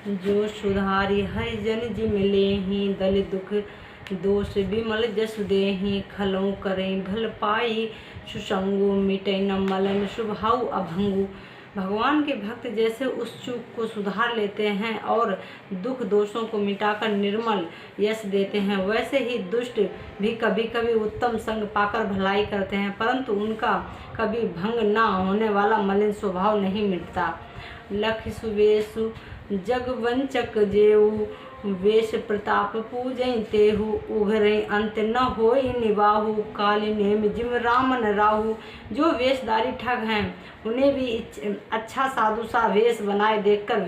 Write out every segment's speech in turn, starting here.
जो सुधारी हरि जन जिम लेहि, दल दुख दोष विमल जस देहि। खलौ करें भल पाई सुसंगु, मिटै न मलन शुभाऊ अभंगु। भगवान के भक्त जैसे उस चूक को सुधार लेते हैं और दुख दोषों को मिटाकर निर्मल यश देते हैं, वैसे ही दुष्ट भी कभी कभी उत्तम संग पाकर भलाई करते हैं, परंतु उनका कभी भंग न होने वाला मलिन स्वभाव नहीं मिटता। लख सुवेशु जगवंचक जेऊ, वेश प्रताप पूजै तेहु। उघरै अंत न होई निबाहु, काली नेम जिम रामन राहु। जो वेशधारी ठग हैं उन्हें भी अच्छा साधु सा वेश बनाए देखकर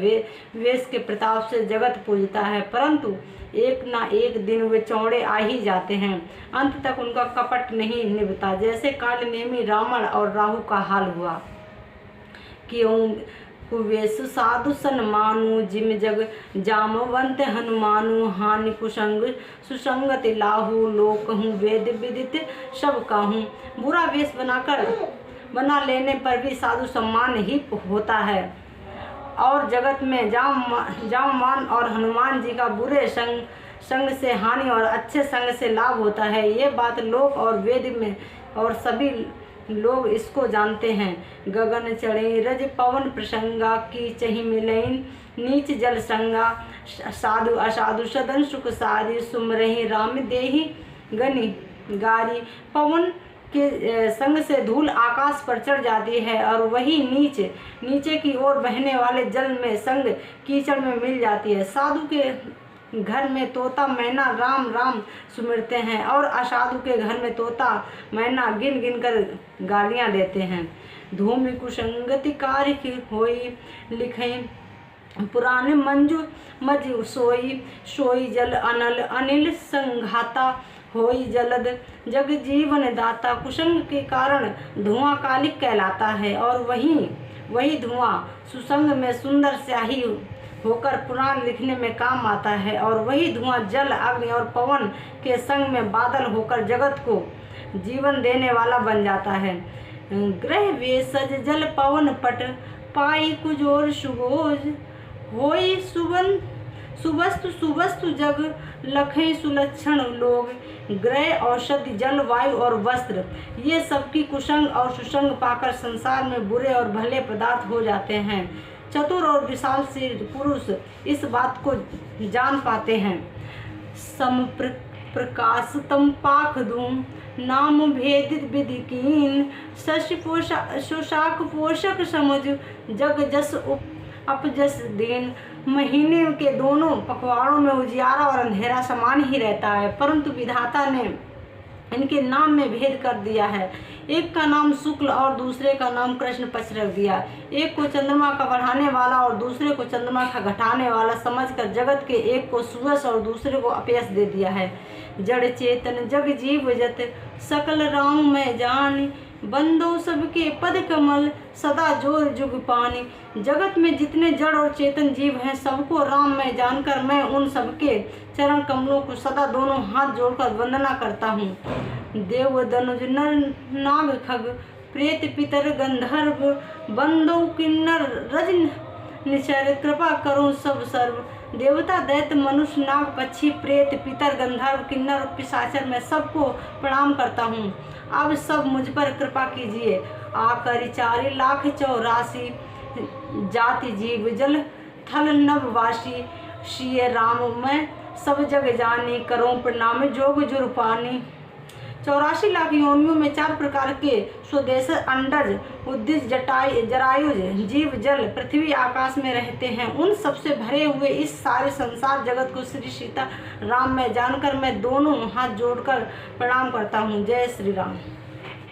वेश के प्रताप से जगत पूजता है, परंतु एक ना एक दिन वे चौड़े आ ही जाते हैं, अंत तक उनका कपट नहीं निभता। जैसे काल नेमी रावण और राहु का हाल हुआ। क्यों कुवेशु साधु सन्मानु, जिम जग जामवंत हनुमानु। हानि कुसंग सुसंगति लाहु, लोक हूँ वेद विदित सब काहूँ। बुरा वेश बना लेने पर भी साधु सम्मान ही होता है, और जगत में जामवान और हनुमान जी का बुरे संग से हानि और अच्छे संग से लाभ होता है। ये बात लोक और वेद में और सभी लोग इसको जानते हैं। गगन चढ़े रज पवन प्रसंगा, की चही मिलैन नीच जल संगा। साधु असाधु सदन सुख सारी, सुमरहि राम देहि गनि गारी। पवन के संग से धूल आकाश पर चढ़ जाती है और वही नीचे की ओर बहने वाले जल में संग कीचड़ में मिल जाती है। साधु के घर में तोता मैना राम राम सुमिरते हैं, और असाधु के घर में तोता मैना गिन गिन कर गालियाँ देते हैं। धूमि कुसंगति कार्य होई, लिखें पुराने मंजू मज सोई जल अनल अनिल संघाता। होई जलद जग जीवन दाता। कुसंग के कारण धुआं कालिक कहलाता है, और वही धुआं सुसंग में सुंदर स्याही होकर पुराण लिखने में काम आता है, और वही धुआं जल अग्नि और पवन के संग में बादल होकर जगत को जीवन देने वाला बन जाता है। ग्रह वेशज जल पवन पट, पाई कुजोर सुगोज। होई सुवस्तु जग लखई सुलक्षण लोग। ग्रह औषधि जल वायु और वस्त्र, ये सबकी कुसंग और सुसंग पाकर संसार में बुरे और भले पदार्थ हो जाते हैं। चतुर और विशालशील पुरुष इस बात को जान पाते हैं। सम प्रकाश तम पाख दूम, नाम भेदित विधि कीन। शशि पोशाक पोषक समझ, जग जस अपजस दीन। महीने के दोनों पखवाड़ों में उजियारा और अंधेरा समान ही रहता है, परंतु विधाता ने इनके नाम में भेद कर दिया है। एक का नाम शुक्ल और दूसरे का नाम कृष्ण पक्ष रख दिया। एक को चंद्रमा का बढ़ाने वाला और दूसरे को चंद्रमा का घटाने वाला समझकर जगत के एक को सुयश और दूसरे को अपयश दे दिया है। जड़ चेतन जग जीव जत, सकल राम में जान। बंदो सबके पद कमल, सदा जोर जुग पानी। जगत में जितने जड़ और चेतन जीव हैं, सबको राम में जानकर मैं उन सबके चरण कमलों को सदा दोनों हाथ जोड़कर वंदना करता हूँ। देव दनुज नर नाग खग, प्रेत पितर गंधर्व। बंदो किन्नर रज निचर, कृपा करो सब सर्व। देवता दैत्य मनुष्य नाग पक्षी प्रेत पितर गंधर्व किन्नर और पिशाचर, मैं सबको प्रणाम करता हूँ। अब सब मुझ पर कृपा कीजिए। आकर 4,84,00,000 जाति जीव जल थल नभवासी। श्री राम मैं सब जग जानी, करो प्रणाम जोग जुर पानी। 84 लाख योनियों में 4 प्रकार के स्वदेश अंडज उद्दिज जरायुज जीव जल पृथ्वी आकाश में रहते हैं। उन सबसे भरे हुए इस सारे संसार जगत को श्री सीता राम में जानकर मैं दोनों हाथ जोड़कर प्रणाम करता हूँ। जय श्री राम।